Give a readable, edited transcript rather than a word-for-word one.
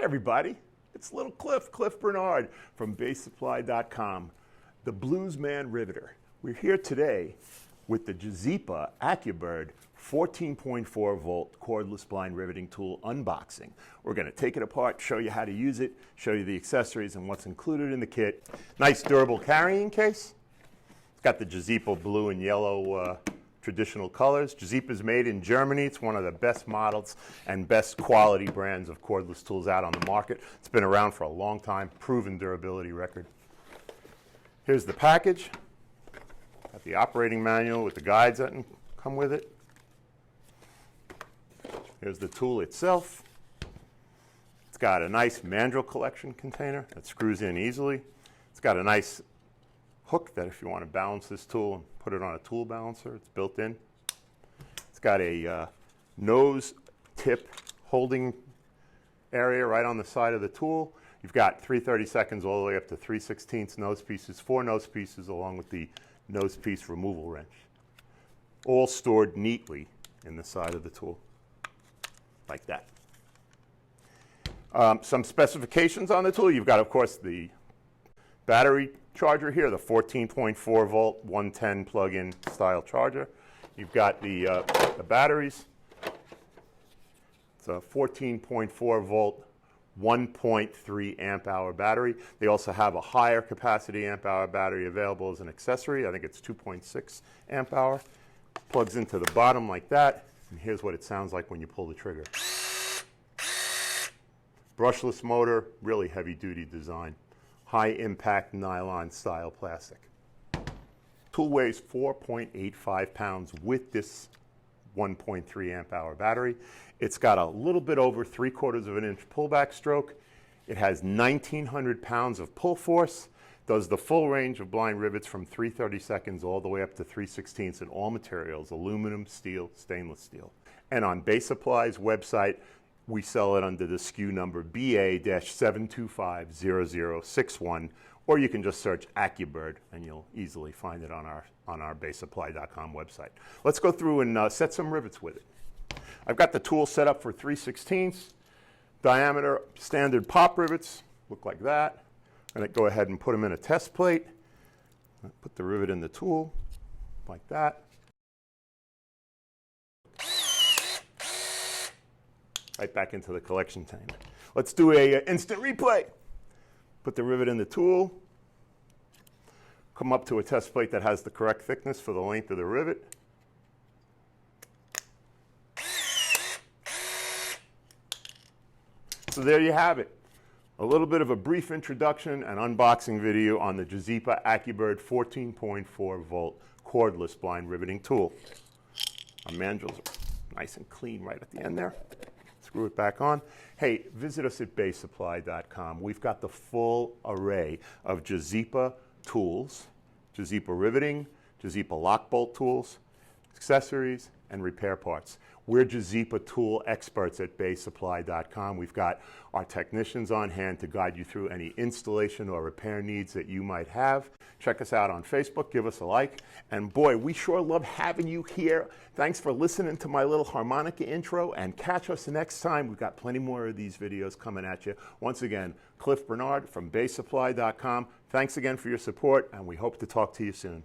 everybody, it's little Cliff Bernard from BaseSupply.com, the Blues Man Riveter. We're here today with the Gesipa Accubird 14.4 volt cordless blind riveting tool unboxing. We're going to take it apart, show you how to use it, show you the accessories and what's included in the kit. Nice durable carrying case. It's got the Gesipa blue and yellow traditional colors. Gesipa is made in Germany. It's one of the best models and best quality brands of cordless tools out on the market. It's been around for a long time, proven durability record. Here's the package. Got the operating manual with the guides that come with it. Here's the tool itself. It's got a nice mandrel collection container that screws in easily. It's got a nice hook that if you want to balance this tool and put it on a tool balancer, it's built in. It's got a nose tip holding area right on the side of the tool. You've got 3/32 all the way up to 3/16 nose pieces, 4 nose pieces along with the nose piece removal wrench. All stored neatly in the side of the tool, like that. Some specifications on the tool. You've got, of course, the battery charger here, the 14.4 volt 110 plug-in style charger. You've got the batteries. It's a 14.4 volt 1.3 amp hour battery. They also have a higher capacity amp hour battery available as an accessory. I think it's 2.6 amp hour. Plugs into the bottom like that. And here's what it sounds like when you pull the trigger. Brushless motor, really heavy duty design. High impact nylon style plastic. Tool weighs 4.85 pounds with this 1.3 amp hour battery. It's got a little bit over 3/4 of an inch pullback stroke. It has 1,900 pounds of pull force. Does the full range of blind rivets from 3/32 all the way up to 3/16 in all materials, aluminum, steel, stainless steel. And on Base Supply's website, we sell it under the SKU number BA-7250061, or you can just search Accubird and you'll easily find it on our BaseSupply.com website. Let's go through and set some rivets with it. I've got the tool set up for 3/16 diameter standard pop rivets, look like that. I'm going to go ahead and put them in a test plate. Put the rivet in the tool, like that. Right back into the collection tank. Let's do a instant replay. Put the rivet in the tool. Come up to a test plate that has the correct thickness for the length of the rivet. So there you have it. A little bit of a brief introduction and unboxing video on the Gesipa Accubird 14.4 volt cordless blind riveting tool. Our mandrels are nice and clean right at the end there. Screw it back on. Hey, visit us at BaseSupply.com. We've got the full array of Gesipa tools, Gesipa riveting, Gesipa lock bolt tools, accessories, and repair parts. We're Gesipa tool experts at BaseSupply.com. We've got our technicians on hand to guide you through any installation or repair needs that you might have. Check us out on Facebook, give us a like, and boy, we sure love having you here. Thanks for listening to my little harmonica intro, and catch us next time. We've got plenty more of these videos coming at you. Once again, Cliff Bernard from BaseSupply.com. Thanks again for your support, and we hope to talk to you soon.